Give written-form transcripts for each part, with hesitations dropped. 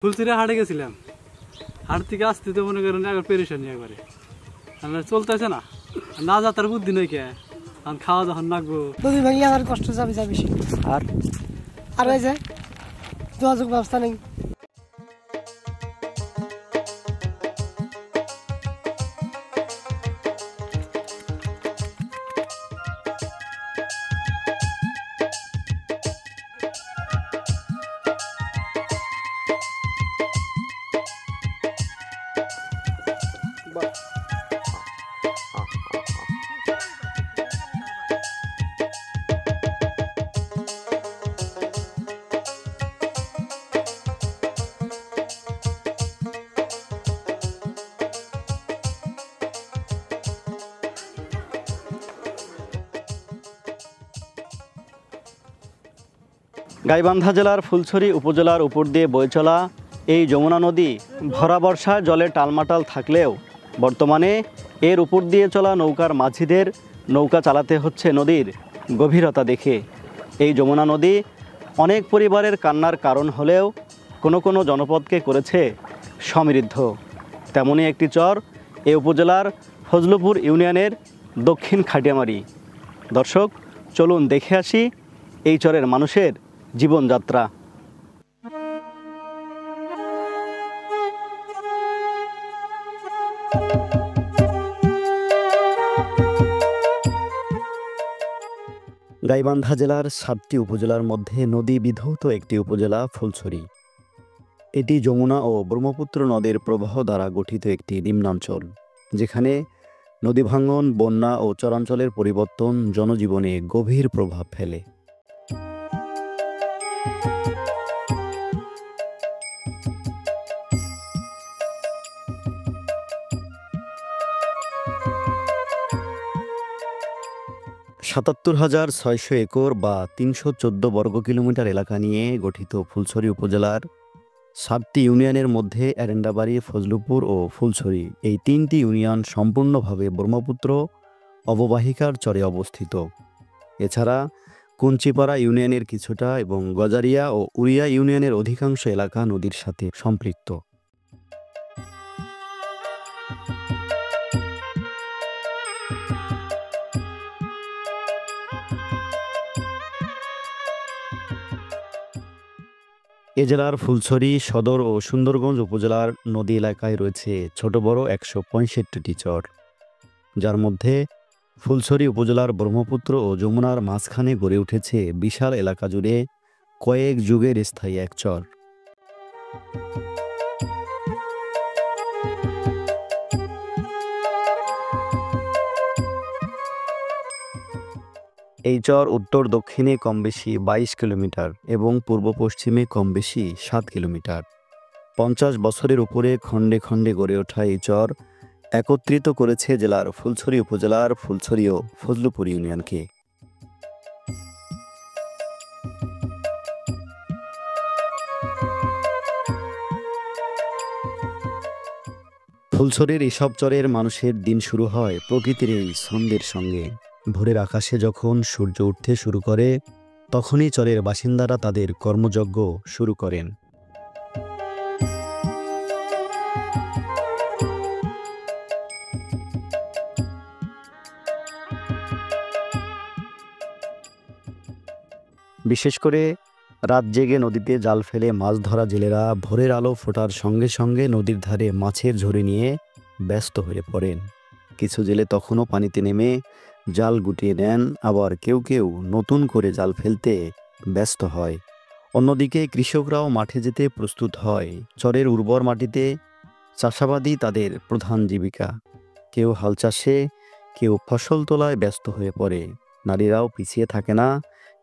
ফুলছড়ি হাটে গেছিলাম। হাট থেকে আসতে তো মনে করেন একবার পেরেশানি একবারে চলতেছে না, না যা তার বুদ্ধি নয় কে খাওয়া যখন নাকবো নদী ভাঙিয়ে আমার কষ্ট যাবে যা বেশি। আর এই যে যোগাযোগ ব্যবস্থা নেই। গাইবান্ধা জেলার ফুলছড়ি উপজেলার উপর দিয়ে বয়ে চলা এই যমুনা নদী ভরা বর্ষায় জলে টালমাটাল থাকলেও বর্তমানে এর উপর দিয়ে চলা নৌকার মাঝিদের নৌকা চালাতে হচ্ছে নদীর গভীরতা দেখে। এই যমুনা নদী অনেক পরিবারের কান্নার কারণ হলেও কোনো কোনো জনপদকে করেছে সমৃদ্ধ। তেমনই একটি চর এই উপজেলার ফজলুপুর ইউনিয়নের দক্ষিণ খাটিয়ামারি। দর্শক, চলুন দেখে আসি এই চরের মানুষের জীবনযাত্রা। গাইবান্ধা জেলার 7টি উপজেলার মধ্যে নদী বিধৌত একটি উপজেলা ফুলছড়ি। এটি যমুনা ও ব্রহ্মপুত্র নদের প্রবাহ দ্বারা গঠিত একটি নিম্নাঞ্চল, যেখানে নদী ভাঙন, বন্যা ও চরাঞ্চলের পরিবর্তন জনজীবনে গভীর প্রভাব ফেলে। (৭৭,৬০০ একর বা ৩১৪ বর্গ কিলোমিটার এলাকা নিয়ে গঠিত ফুলছড়ি উপজেলার 7টি ইউনিয়নের মধ্যে এরেন্ডাবাড়ি, ফজলুপুর ও ফুলছড়ি এই 3টি ইউনিয়ন সম্পূর্ণভাবে ব্রহ্মপুত্র অববাহিকার চরে অবস্থিত। এছাড়া কুঞ্চিপাড়া ইউনিয়নের কিছুটা এবং গজারিয়া ও উড়িয়া ইউনিয়নের অধিকাংশ এলাকা নদীর সাথে সম্পৃক্ত। এ জেলার ফুলছড়ি সদর ও সুন্দরগঞ্জ উপজেলার নদী এলাকায় রয়েছে ছোট বড় 165টি চর, যার মধ্যে ফুলছড়ি উপজেলার ব্রহ্মপুত্র ও যমুনার মাঝখানে গড়ে উঠেছে বিশাল এলাকা জুড়ে কয়েক যুগের স্থায়ী এক চর। এই চর উত্তর দক্ষিণে কম বেশি 22 কিলোমিটার এবং পূর্ব পশ্চিমে কম বেশি 7 কিলোমিটার। 50 বছরের উপরে খণ্ডে খণ্ডে গড়ে ওঠা এই চর একত্রিত করেছে জেলার ফুলছড়ি উপজেলার ফুলছড়ি ও ফজলুপুর ইউনিয়নকে। ফুলছড়ির এসব চরের মানুষের দিন শুরু হয় প্রকৃতির এই ছন্দের সঙ্গে। ভোরের আকাশে যখন সূর্য উঠতে শুরু করে, তখনই চরের বাসিন্দারা তাদের কর্মযজ্ঞ শুরু করেন। বিশেষ করে রাত জেগে নদীতে জাল ফেলে মাছ ধরা জেলেরা ভোরের আলো ফোটার সঙ্গে সঙ্গে নদীর ধারে মাছের ঝুড়ি নিয়ে ব্যস্ত হয়ে পড়েন। কিছু জেলে তখনও পানিতে নেমে জাল গুটিয়ে নেন, আবার কেউ কেউ নতুন করে জাল ফেলতে ব্যস্ত হয়। অন্যদিকে কৃষকরাও মাঠে যেতে প্রস্তুত হয়। চরের উর্বর মাটিতে চাষাবাদই তাদের প্রধান জীবিকা। কেউ হাল চাষে, কেউ ফসল তোলায় ব্যস্ত হয়ে পড়ে। নারীরাও পিছিয়ে থাকে না,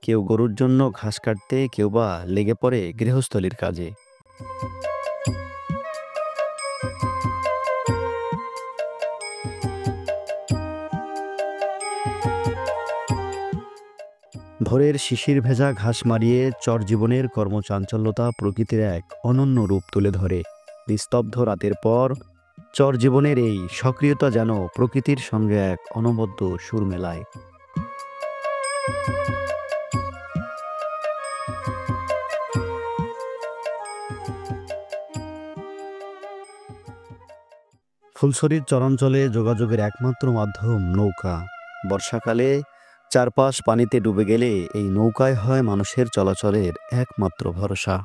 কেউ গরুর জন্য ঘাস কাটতে, কেউ বা লেগে পড়ে গৃহস্থলীর কাজে। ভোরের শিশির ভেজা ঘাস মারিয়ে চর জীবনের কর্মচাঞ্চল্যতা প্রকৃতির এক অনন্য রূপ তুলে ধরে। নিস্তব্ধ রাতের পর চর জীবনের এই সক্রিয়তা যেন প্রকৃতির সঙ্গে এক অনবদ্য সুর মেলায়। ফুলছড়ির চরাঞ্চলে যোগাযোগের একমাত্র মাধ্যম নৌকা। বর্ষাকালে চারপাশ পানিতে ডুবে গেলে এই নৌকায় হয় মানুষের চলাচলের একমাত্র ভরসা।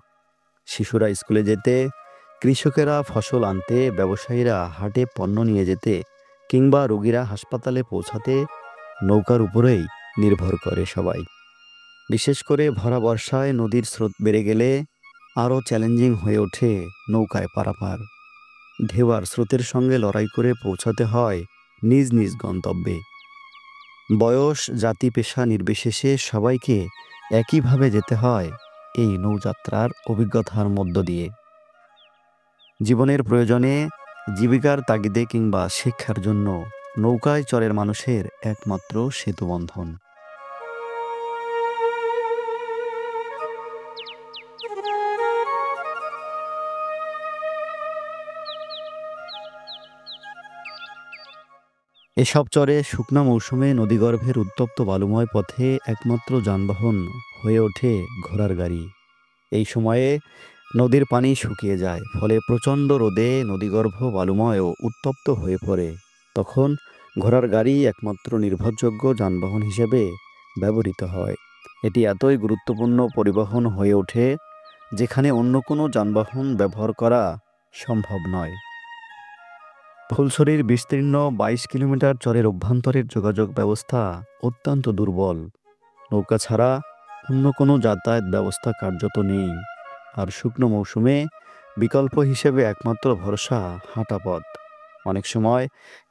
শিশুরা স্কুলে যেতে, কৃষকেরা ফসল আনতে, ব্যবসায়ীরা হাটে পণ্য নিয়ে যেতে কিংবা রোগীরা হাসপাতালে পৌঁছাতে নৌকার উপরেই নির্ভর করে সবাই। বিশেষ করে ভরা বর্ষায় নদীর স্রোত বেড়ে গেলে আরও চ্যালেঞ্জিং হয়ে ওঠে নৌকায় পারাপার। ঢেউ আর স্রোতের সঙ্গে লড়াই করে পৌঁছাতে হয় নিজ নিজ গন্তব্যে। বয়স, জাতি, পেশা নির্বিশেষে সবাইকে একইভাবে যেতে হয় এই নৌযাত্রার অভিজ্ঞতার মধ্য দিয়ে। জীবনের প্রয়োজনে, জীবিকার তাগিদে কিংবা শিক্ষার জন্য নৌকায় চরের মানুষের একমাত্র সেতুবন্ধন। এসব চরে শুকনা মৌসুমে নদীগর্ভের উত্তপ্ত বালুময় পথে একমাত্র যানবাহন হয়ে ওঠে ঘোড়ার গাড়ি। এই সময়ে নদীর পানি শুকিয়ে যায়, ফলে প্রচণ্ড রোদে নদীগর্ভ বালুময় ও উত্তপ্ত হয়ে পড়ে। তখন ঘোড়ার গাড়ি একমাত্র নির্ভরযোগ্য যানবাহন হিসেবে ব্যবহৃত হয়। এটি এতই গুরুত্বপূর্ণ পরিবহন হয়ে ওঠে যেখানে অন্য কোনো যানবাহন ব্যবহার করা সম্ভব নয়। ফুলছড়ির বিস্তীর্ণ ২২ কিলোমিটার চরের অভ্যন্তরের যোগাযোগ ব্যবস্থা অত্যন্ত দুর্বল। নৌকা ছাড়া অন্য কোনো যাতায়াত ব্যবস্থা কার্যত নেই। আর শুকনো মৌসুমে বিকল্প হিসেবে একমাত্র ভরসা হাঁটা পথ। অনেক সময়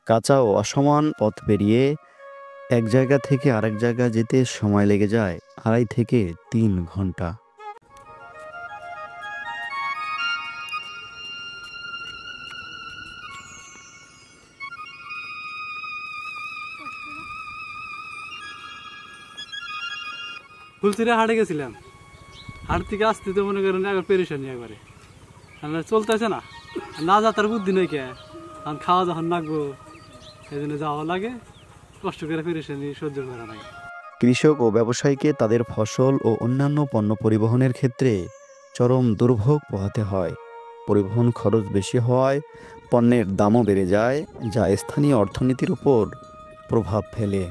কাঁচা ও অসমান পথ পেরিয়ে এক জায়গা থেকে আরেক জায়গা যেতে সময় লেগে যায় ২.৫ থেকে ৩ ঘন্টা। ফুলছড়ি হাটে গেছিলাম, হাট থেকে আসতে তো মনে করেন একবার পেরেশানি একবারে, চলতেছে না, না যাতার বুদ্ধি নেই কে, কারণ খাওয়া যখন লাগবো এই জন্য যাওয়া লাগে, কষ্ট করে পেরেশানি সহ্য করা লাগে। কৃষক ও ব্যবসায়ীকে তাদের ফসল ও অন্যান্য পণ্য পরিবহনের ক্ষেত্রে চরম দুর্ভোগ পোহাতে হয়। পরিবহন খরচ বেশি হওয়ায় পণ্যের দামও বেড়ে যায়, যা স্থানীয় অর্থনীতির উপর প্রভাব ফেলে।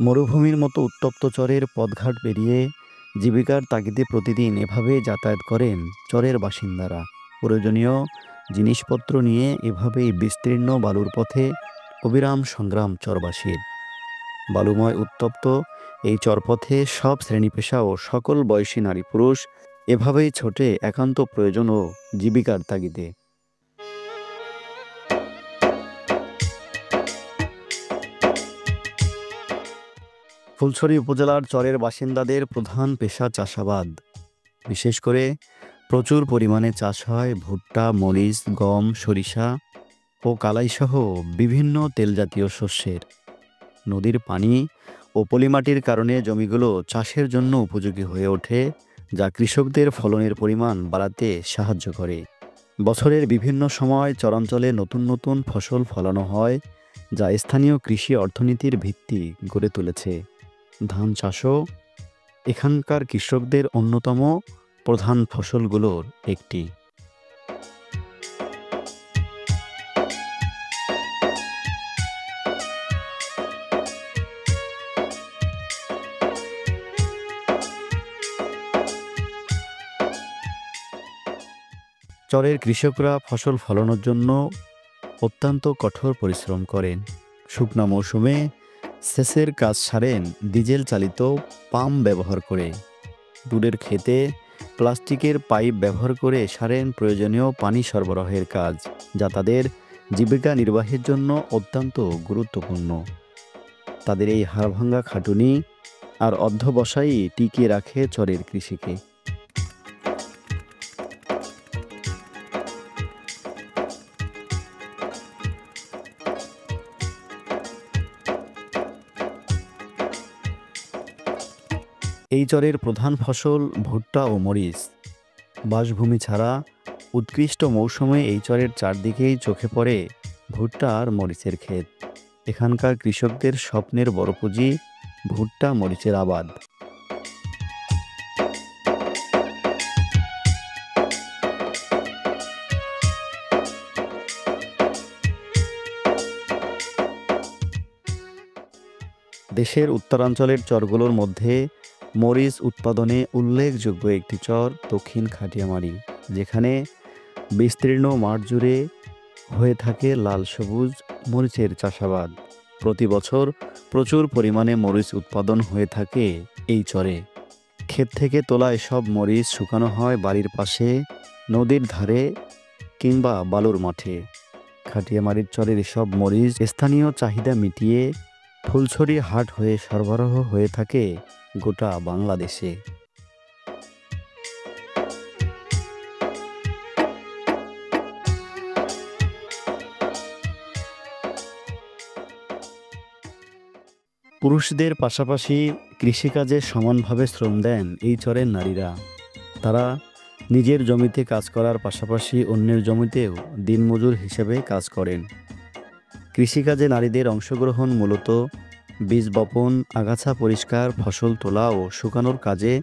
মরুভূমির মতো উত্তপ্ত চরের পথঘাট পেরিয়ে জীবিকার তাগিদে প্রতিদিন এভাবে যাতায়াত করেন চরের বাসিন্দারা। প্রয়োজনীয় জিনিসপত্র নিয়ে এভাবেই বিস্তীর্ণ বালুর পথে অবিরাম সংগ্রাম চরবাসীর। বালুময় উত্তপ্ত এই চরপথে সব শ্রেণী পেশা ও সকল বয়সী নারী পুরুষ এভাবেই ছোটে একান্ত প্রয়োজন ও জীবিকার তাগিদে। ফুলছড়ি উপজেলার চরের বাসিন্দাদের প্রধান পেশা চাষাবাদ। বিশেষ করে প্রচুর পরিমাণে চাষ হয় ভুট্টা, মরিচ, গম, সরিষা ও কালাইসহ বিভিন্ন তেলজাতীয় শস্যের। নদীর পানি ও পলিমাটির কারণে জমিগুলো চাষের জন্য উপযোগী হয়ে ওঠে, যা কৃষকদের ফলনের পরিমাণ বাড়াতে সাহায্য করে। বছরের বিভিন্ন সময় চরাঞ্চলে নতুন নতুন ফসল ফলানো হয়, যা স্থানীয় কৃষি অর্থনীতির ভিত্তি গড়ে তুলেছে। ধান চাষও এখানকার কৃষকদের অন্যতম প্রধান ফসলগুলোর একটি। চরের কৃষকরা ফসল ফলানোর জন্য অত্যন্ত কঠোর পরিশ্রম করেন। শুকনা মৌসুমে সেচের কাজ সারেন ডিজেল চালিত পাম্প ব্যবহার করে। দূরের ক্ষেতে প্লাস্টিকের পাইপ ব্যবহার করে সারেন প্রয়োজনীয় পানি সরবরাহের কাজ, যা তাদের জীবিকা নির্বাহের জন্য অত্যন্ত গুরুত্বপূর্ণ। তাদের এই হাড়ভাঙ্গা খাটুনি আর অধ্যবসায়ই টিকিয়ে রাখে চরের কৃষিকে। এই চরের প্রধান ফসল ভুট্টা ও মরিচ। বাসভূমি ছাড়া উৎকৃষ্ট মৌসুমে এই চরের চারদিকেই চোখে পড়ে ভুট্টা আর মরিচের ক্ষেত। এখানকার কৃষকদের স্বপ্নের বড় পুঁজি ভুট্টা মরিচের আবাদ। দেশের উত্তরাঞ্চলের চরগুলোর মধ্যে মরিচ উৎপাদনে উল্লেখযোগ্য একটি চর দক্ষিণ খাটিয়ামারি, যেখানে বিস্তীর্ণ মাঠ জুড়ে হয়ে থাকে লাল সবুজ মরিচের চাষাবাদ। প্রতি বছর প্রচুর পরিমাণে মরিচ উৎপাদন হয়ে থাকে এই চরে। ক্ষেত থেকে তোলা এসব মরিচ শুকানো হয় বাড়ির পাশে, নদীর ধারে কিংবা বালুর মাঠে। খাটিয়ামারির চরের এসব মরিচ স্থানীয় চাহিদা মিটিয়ে ফুলছড়ি হাট হয়ে সরবরাহ হয়ে থাকে গোটা বাংলাদেশে। পুরুষদের পাশাপাশি কৃষিকাজে সমানভাবে শ্রম দেন এই চরের নারীরা। তারা নিজের জমিতে কাজ করার পাশাপাশি অন্যের জমিতেও দিনমজুর হিসেবে কাজ করেন। কৃষিকাজে নারীদের অংশগ্রহণ মূলত বীজ বপন, আগাছা পরিষ্কার, ফসল তোলা ও শুকানোর কাজে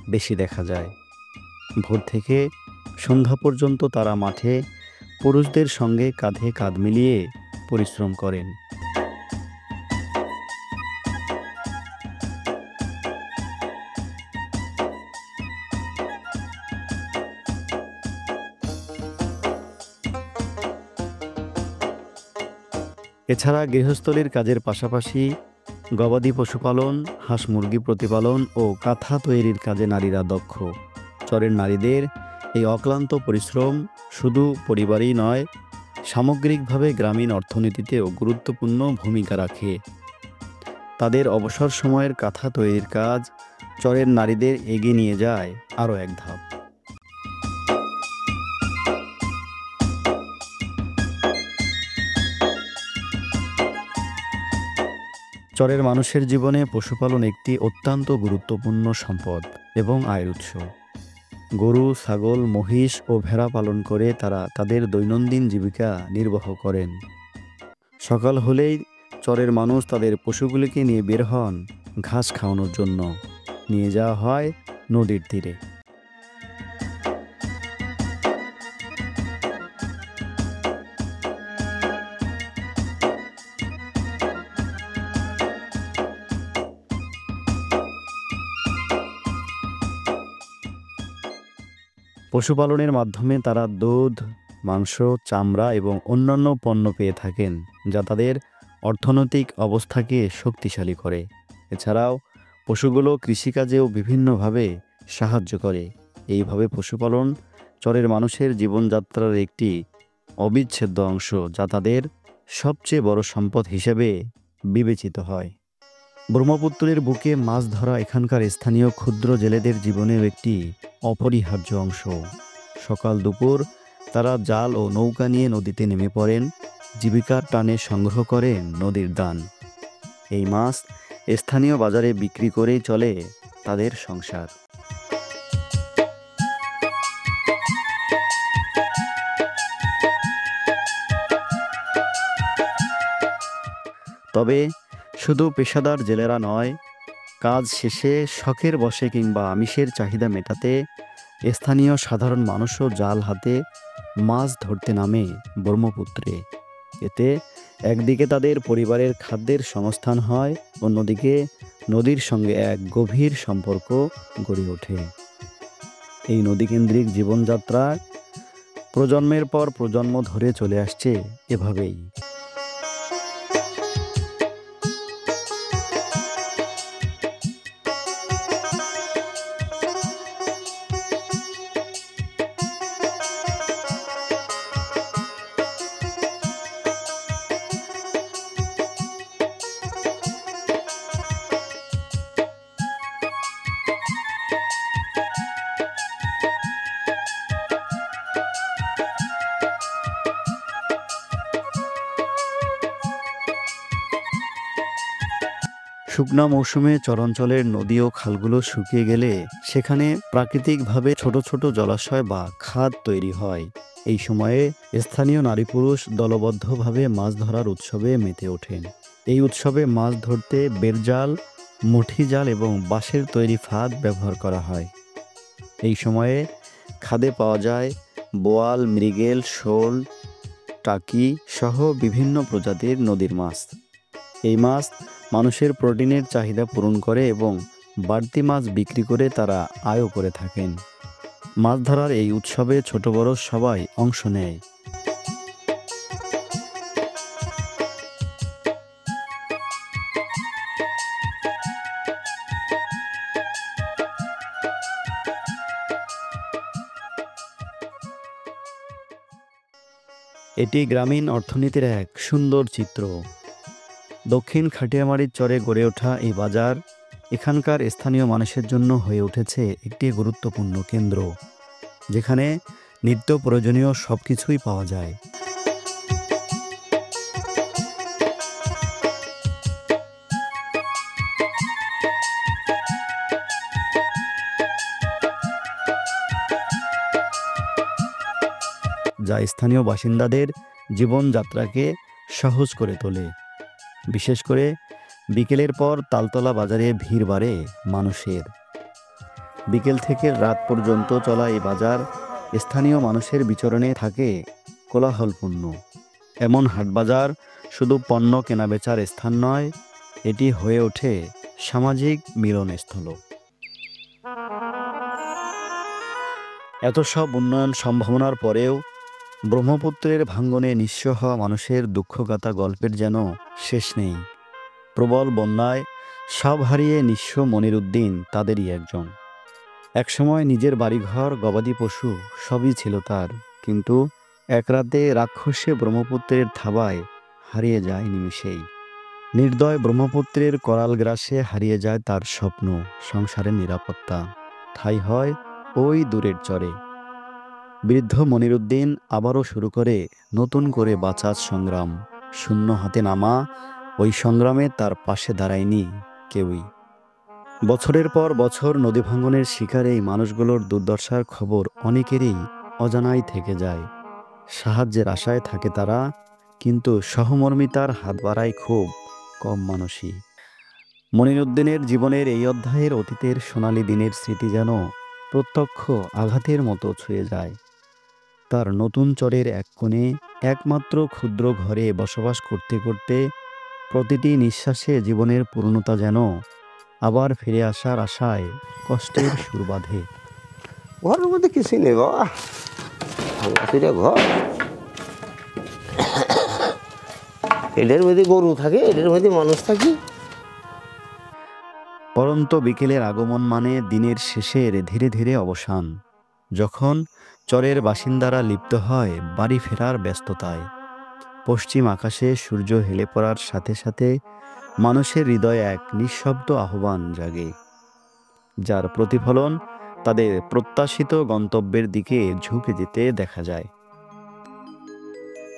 বেশি দেখা যায়। ভোর থেকে সন্ধ্যা পর্যন্ত তারা মাঠে পুরুষদের সঙ্গে কাঁধে কাঁধ মিলিয়ে পরিশ্রম করেন। এছাড়া গৃহস্থলীর কাজের পাশাপাশি গবাদি পশুপালন, হাঁস মুরগি প্রতিপালন ও কাঁথা তৈরির কাজে নারীরা দক্ষ। চরের নারীদের এই অক্লান্ত পরিশ্রম শুধু পরিবারই নয়, সামগ্রিকভাবে গ্রামীণ অর্থনীতিতেও গুরুত্বপূর্ণ ভূমিকা রাখে। তাদের অবসর সময়ের কাঁথা তৈরির কাজ চরের নারীদের এগিয়ে নিয়ে যায় আরও এক ধাপ। চরের মানুষের জীবনে পশুপালন একটি অত্যন্ত গুরুত্বপূর্ণ সম্পদ এবং আয়ের উৎস। গরু, ছাগল, মহিষ ও ভেড়া পালন করে তারা তাদের দৈনন্দিন জীবিকা নির্বাহ করেন। সকাল হলেই চরের মানুষ তাদের পশুগুলিকে নিয়ে বের হন ঘাস খাওয়ানোর জন্য। নিয়ে যাওয়া হয় নদীর তীরে। পশুপালনের মাধ্যমে তারা দুধ, মাংস, চামড়া এবং অন্যান্য পণ্য পেয়ে থাকেন, যা তাদের অর্থনৈতিক অবস্থাকে শক্তিশালী করে। এছাড়াও পশুগুলো কৃষিকাজেও বিভিন্নভাবে সাহায্য করে। এইভাবে পশুপালন চরের মানুষের জীবনযাত্রার একটি অবিচ্ছেদ্য অংশ, যা তাদের সবচেয়ে বড় সম্পদ হিসেবে বিবেচিত হয়। ব্রহ্মপুত্রের বুকে মাছ ধরা এখানকার স্থানীয় ক্ষুদ্র জেলেদের জীবনেও একটি অপরিহার্য অংশ। সকাল দুপুর তারা জাল ও নৌকা নিয়ে নদীতে নেমে পড়েন, জীবিকার টানে সংগ্রহ করেন নদীর দান। এই মাছ স্থানীয় বাজারে বিক্রি করেই চলে তাদের সংসার। তবে শুধু পেশাদার জেলেরা নয়, কাজ শেষে শখের বশে কিংবা আমিষের চাহিদা মেটাতে স্থানীয় সাধারণ মানুষও জাল হাতে মাছ ধরতে নামে ব্রহ্মপুত্রে। এতে একদিকে তাদের পরিবারের খাদ্যের সংস্থান হয়, অন্যদিকে নদীর সঙ্গে এক গভীর সম্পর্ক গড়ে ওঠে। এই নদীকেন্দ্রিক জীবনযাত্রা প্রজন্মের পর প্রজন্ম ধরে চলে আসছে এভাবেই। শুকনা মৌসুমে চরাঞ্চলের নদী ও খালগুলো শুকিয়ে গেলে সেখানে প্রাকৃতিকভাবে ছোট ছোট জলাশয় বা খাদ তৈরি হয়। এই সময়ে স্থানীয় নারী পুরুষ দলবদ্ধভাবে মাছ ধরার উৎসবে মেতে ওঠেন। এই উৎসবে মাছ ধরতে বেড়জাল, মুঠি জাল এবং বাঁশের তৈরি ফাঁদ ব্যবহার করা হয়। এই সময়ে খাদে পাওয়া যায় বোয়াল, মৃগেল, শোল, টাকি সহ বিভিন্ন প্রজাতির নদীর মাছ। এই মাছ মানুষের প্রোটিনের চাহিদা পূরণ করে এবং বাড়তি মাছ বিক্রি করে তারা আয়ও করে থাকেন। মাছ ধরার এই উৎসবে ছোট বড় সবাই অংশ নেয়। এটি গ্রামীণ অর্থনীতির এক সুন্দর চিত্র। দক্ষিণ খাটিয়ামারির চরে গড়ে ওঠা এই বাজার এখানকার স্থানীয় মানুষের জন্য হয়ে উঠেছে একটি গুরুত্বপূর্ণ কেন্দ্র, যেখানে নিত্য প্রয়োজনীয় সবকিছুই পাওয়া যায়। যা স্থানীয় বাসিন্দাদের জীবনযাত্রাকে সহজ করে তোলে। বিশেষ করে বিকেলের পর তালতলা বাজারে ভিড় বাড়ে মানুষের। বিকেল থেকে রাত পর্যন্ত চলা এই বাজার স্থানীয় মানুষের বিচরণে থাকে কোলাহলপূর্ণ। এমন হাটবাজার শুধু পণ্য কেনাবেচার স্থান নয়, এটি হয়ে ওঠে সামাজিক মিলনস্থল। এত সব উন্নয়ন সম্ভাবনার পরেও ব্রহ্মপুত্রের ভাঙ্গনে নিঃস্ব হওয়া মানুষের দুঃখগাথা গল্পের যেন শেষ নেই। প্রবল বন্যায় সব হারিয়ে নিঃস্ব মনিরুদ্দিন তাদেরই একজন। একসময় নিজের বাড়িঘর, গবাদি পশু সবই ছিল তার, কিন্তু এক রাতে রাক্ষসে ব্রহ্মপুত্রের থাবায় হারিয়ে যায় নিমিষেই। নির্দয় ব্রহ্মপুত্রের করাল গ্রাসে হারিয়ে যায় তার স্বপ্ন, সংসারের নিরাপত্তা। ঠাঁই হয় ওই দূরের চরে। বৃদ্ধ মনিরুদ্দিন আবারও শুরু করে নতুন করে বাঁচার সংগ্রাম। শূন্য হাতে নামা ওই সংগ্রামে তার পাশে দাঁড়ায়নি কেউই। বছরের পর বছর নদী ভাঙ্গনের শিকার এই মানুষগুলোর দুর্দশার খবর অনেকেরই অজানাই থেকে যায়। সাহায্যের আশায় থাকে তারা, কিন্তু সহমর্মিতার হাত বাড়ায় খুব কম মানুষই। মনিরুদ্দিনের জীবনের এই অধ্যায়ের অতীতের সোনালী দিনের স্মৃতি যেন প্রত্যক্ষ আঘাতের মতো ছুঁয়ে যায়। তার নতুন চরের এক কোণে একমাত্র ক্ষুদ্র ঘরে বসবাস করতে করতে প্রতিটি নিঃশ্বাসে জীবনের পূর্ণতা যেন আবার ফিরে আসার আশায় কষ্টের সুর বাঁধে। ঘরের মধ্যে কিছুই নেই বাবা, ঘর, এটার মধ্যে গরু থাকে, এটার মধ্যে মানুষ থাকে। পরন্ত বিকেলের আগমন মানে দিনের শেষের ধীরে ধীরে অবসান, যখন চরের বাসিন্দারা লিপ্ত হয় বাড়ি ফেরার ব্যস্ততায়। পশ্চিম আকাশে সূর্য হেলে পড়ার সাথে সাথে মানুষের হৃদয়ে এক নিঃশব্দ আহ্বান জাগে, যার প্রতিফলন তাদের প্রত্যাশিত গন্তব্যের দিকে ঝুঁকে যেতে দেখা যায়।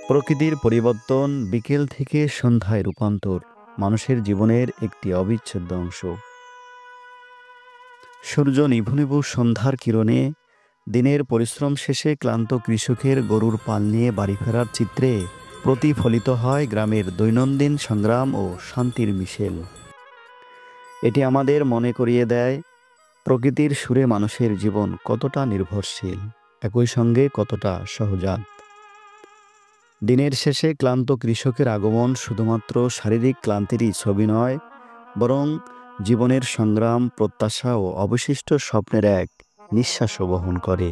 প্রকৃতির পরিবর্তন, বিকেল থেকে সন্ধ্যায় রূপান্তর মানুষের জীবনের একটি অবিচ্ছেদ্য অংশ। সূর্য নিভু নিভু সন্ধ্যার কিরণে দিনের পরিশ্রম শেষে ক্লান্ত কৃষকের গরুর পাল নিয়ে বাড়ি ফেরার চিত্রে প্রতিফলিত হয় গ্রামের দৈনন্দিন সংগ্রাম ও শান্তির মিশেল। এটি আমাদের মনে করিয়ে দেয় প্রকৃতির সুরে মানুষের জীবন কতটা নির্ভরশীল, একই সঙ্গে কতটা সহজাত। দিনের শেষে ক্লান্ত কৃষকের আগমন শুধুমাত্র শারীরিক ক্লান্তিরই ছবি নয়, বরং জীবনের সংগ্রাম, প্রত্যাশা ও অবশিষ্ট স্বপ্নের এক নিঃশ্বাসও বহন করে।